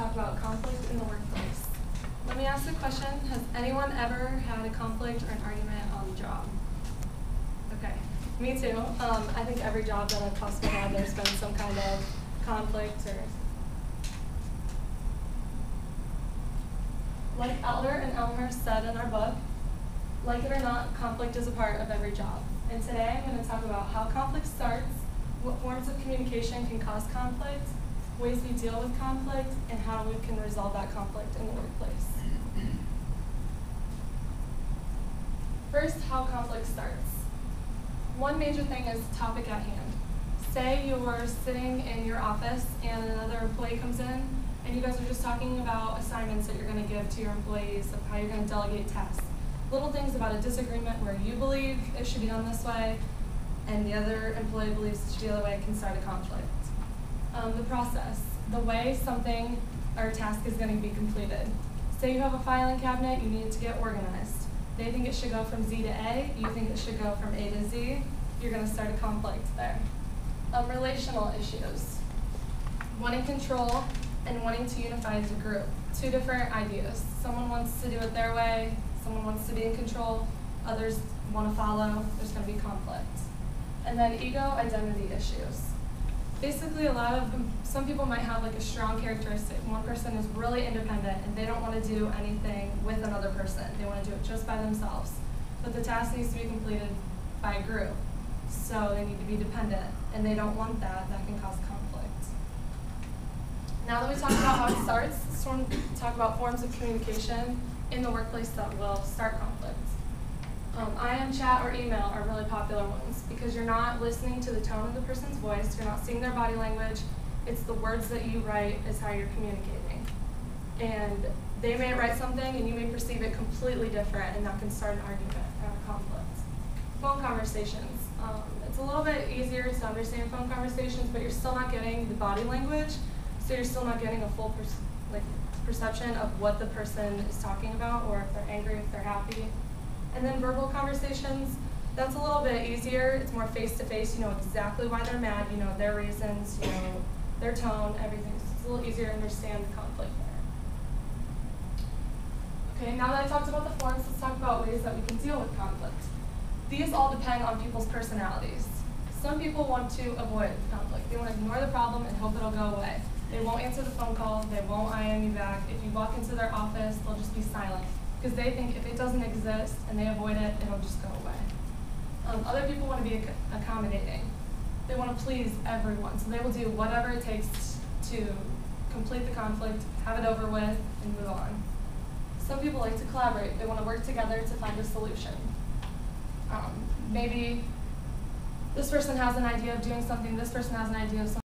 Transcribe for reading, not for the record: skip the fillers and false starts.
talk about conflict in the workplace. Let me ask the question, has anyone ever had a conflict or an argument on the job? Okay, me too. I think every job that I've possibly had, there's been some kind of conflict or... Like Elder and Elmhurst said in our book, like it or not, conflict is a part of every job. And today I'm going to talk about how conflict starts, what forms of communication can cause conflict, ways we deal with conflict, and how we can resolve that conflict in the workplace. First, how conflict starts. One major thing is the topic at hand. Say you were sitting in your office and another employee comes in and you guys are just talking about assignments that you're going to give to your employees, of how you're going to delegate tasks. Little things about a disagreement where you believe it should be done this way and the other employee believes it should be the other way can start a conflict. The process, the way something or task is going to be completed. Say you have a filing cabinet, you need it to get organized. They think it should go from Z to A, you think it should go from A to Z, you're going to start a conflict there. Relational issues, wanting control and wanting to unify as a group. Two different ideas. Someone wants to do it their way, someone wants to be in control, others want to follow, there's going to be conflict. And then ego identity issues. Basically, some people might have like a strong characteristic. One person is really independent and they don't want to do anything with another person. They want to do it just by themselves. But the task needs to be completed by a group. So they need to be dependent and they don't want that. That can cause conflict. Now that we talked about how it starts, let's talk about forms of communication in the workplace that will start conflict. IM, chat, or email are really popular ones because you're not listening to the tone of the person's voice, you're not seeing their body language, it's the words that you write is how you're communicating. And they may write something and you may perceive it completely different and that can start an argument or a conflict. Phone conversations. It's a little bit easier to understand phone conversations, but you're still not getting the body language, so you're still not getting a full perception of what the person is talking about, or if they're angry, if they're happy. And then verbal conversations, that's a little bit easier. It's more face-to-face. You know exactly why they're mad. You know their reasons, you know their tone, everything. So it's a little easier to understand the conflict there. Okay, now that I talked about the forms, let's talk about ways that we can deal with conflict. These all depend on people's personalities. Some people want to avoid conflict. They want to ignore the problem and hope it'll go away. They won't answer the phone call. They won't IM you back. If you walk into their office, they'll just be silent, because they think if it doesn't exist and they avoid it, it'll just go away. Other people want to be accommodating. They want to please everyone, so they will do whatever it takes to complete the conflict, have it over with, and move on. Some people like to collaborate. They want to work together to find a solution. Maybe this person has an idea of doing something, this person has an idea of something.